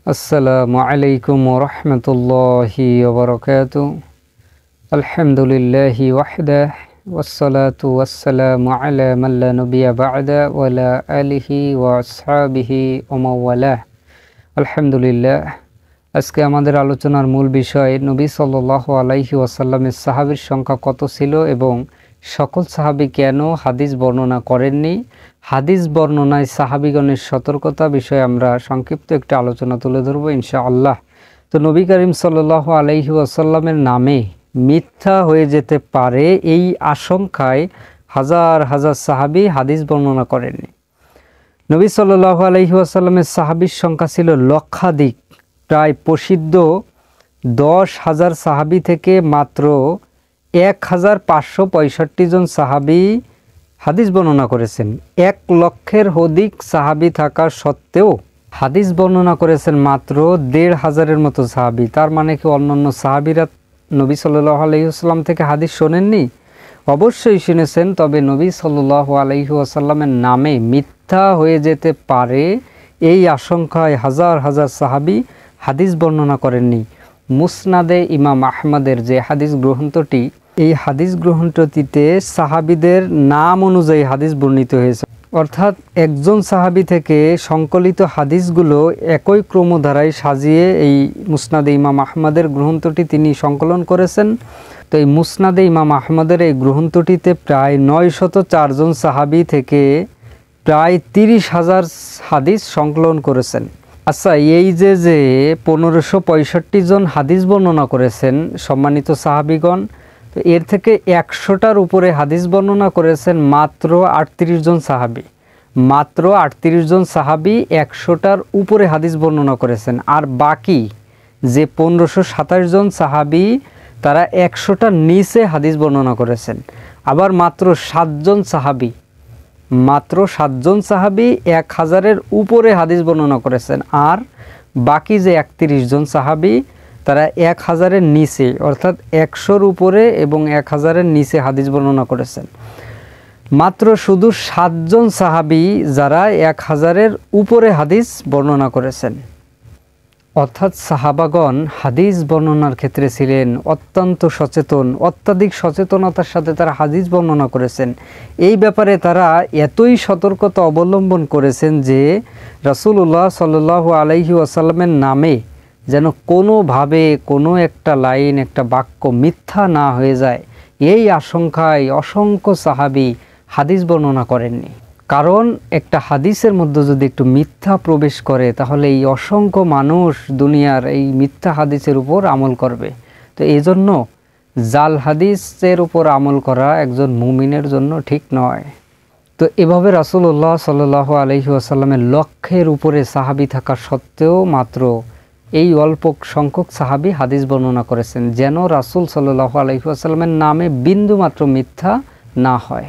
আসসালামু আলাইকুম ওয়া রাহমাতুল্লাহি ওয়া বারাকাতুহু। আলহামদুলিল্লাহি ওয়াহদাহু ওয়াসসালাতু ওয়াসসালামু আলা মান লা নাবিয়্যা বা'দা ওয়া আলা আলিহি ওয়া আসহাবিহি ওয়া মাওয়ালাহ। আলহামদুলিল্লাহ। আজকে আমাদের আলোচনার মূল বিষয় নবী সাল্লাল্লাহু আলাইহি ওয়াসাল্লামের সাহাবীর সংখ্যা কত ছিল এবং সকল সাহাবী কেন হাদিস বর্ণনা করেননি, হাদিস বর্ণনায় সাহাবীগণের সতর্কতা বিষয়ে আমরা সংক্ষিপ্ত একটি আলোচনা তুলে ধরব ইনশাআল্লাহ। তো নবী করিম সাল্লাল্লাহু আলাইহি ওয়াসাল্লামের নামে মিথ্যা হয়ে যেতে পারে এই আশঙ্কায় হাজার হাজার সাহাবী হাদিস বর্ণনা করেননি। নবী সাল্লাল্লাহু আলাইহি ওয়াসাল্লামের সাহাবীর সংখ্যা ছিল লক্ষাধিক। প্রায় প্রসিদ্ধ 10,000 সাহাবী থেকে মাত্র 1,565 জন সাহাবী হাদিস বর্ণনা করেছেন। 1 লক্ষের অধিক সাহাবী থাকা সত্ত্বেও হাদিস বর্ণনা করেছেন মাত্র 1,500-এর মতো সাহাবী। তার মানে কি অন্যান্য সাহাবীরা নবী সাল্লাল্লাহু আলাইহি ওয়াসাল্লাম থেকে হাদিস শোনেননি? অবশ্যই শুনেছেন, তবে নবী সাল্লাল্লাহু আলাইহি ওয়াসাল্লামের নামে মিথ্যা হয়ে যেতে পারে এই আশঙ্কায় হাজার হাজার সাহাবী হাদিস বর্ণনা করেননি। মুসনাদে ইমাম আহমদের যে হাদিস গ্রন্থটি, এই হাদিস গ্রন্থটিতে সাহাবীদের নাম অনুযায়ী হাদিস বর্ণিত হয়েছে, অর্থাৎ একজন সাহাবী থেকে সংকলিত হাদিসগুলো একই ক্রমধারায় সাজিয়ে এই মুসনাদে ইমাম আহমদের গ্রন্থটি তিনি সংকলন করেছেন। তো এই মুসনাদে ইমাম আহমদের এই গ্রন্থটিতে প্রায় 904 জন সাহাবী থেকে প্রায় 30,000 হাদিস সংকলন করেছেন। আচ্ছা, এই যে 1565 জন হাদিস বর্ণনা করেছেন সম্মানিত সাহাবীগণ, তো এর থেকে 100টার উপরে হাদিস বর্ণনা করেছেন মাত্র 38 জন সাহাবী। মাত্র 38 জন সাহাবী 100টার উপরে হাদিস বর্ণনা করেছেন। আর বাকি যে 1527 জন সাহাবী তারা 100টার নিচে হাদিস বর্ণনা করেছেন। আবার মাত্র 7 জন সাহাবী 1000-এর উপরে হাদিস বর্ণনা করেছেন। আর বাকি যে 31 জন সাহাবী তারা 1000-এর নিচে, অর্থাৎ 100-র উপরে এবং 1000-এর নিচে হাদিস বর্ণনা করেছেন। মাত্র শুধু 7 জন সাহাবী যারা 1000-এর উপরে হাদিস বর্ণনা করেছেন। অর্থাৎ সাহাবাগণ হাদিস বর্ণনার ক্ষেত্রে ছিলেন অত্যন্ত সচেতন, অত্যাধিক সচেতনতার সাথে তারা হাদিস বর্ণনা করেছেন। এই ব্যাপারে তারা এতই সতর্কতা অবলম্বন করেছেন যে রাসূলুল্লাহ সাল্লাল্লাহু আলাইহি ওয়াসাল্লামের নামে যেন কোনোভাবে কোনো একটা লাইন, একটা বাক্য মিথ্যা না হয়ে যায়, এই আশঙ্কায় অসংখ্য সাহাবী হাদিস বর্ণনা করেননি। কারণ একটা হাদিসের মধ্যে যদি একটু মিথ্যা প্রবেশ করে তাহলে এই অসংখ্য মানুষ দুনিয়ার এই মিথ্যা হাদিসের উপর আমল করবে। তো এই জন্য জাল হাদিসের উপর আমল করা একজন মুমিনের জন্য ঠিক নয়। তো এভাবে রাসূলুল্লাহ সাল্লাল্লাহু আলাইহি ওয়াসাল্লামের লক্ষের উপরে সাহাবী থাকা সত্ত্বেও মাত্র এই অল্প সংখ্যক সাহাবী হাদিস বর্ণনা করেছেন, যেন রাসূল সাল্লাল্লাহু আলাইহি ওয়াসাল্লামের নামে বিন্দুমাত্র মিথ্যা না হয়।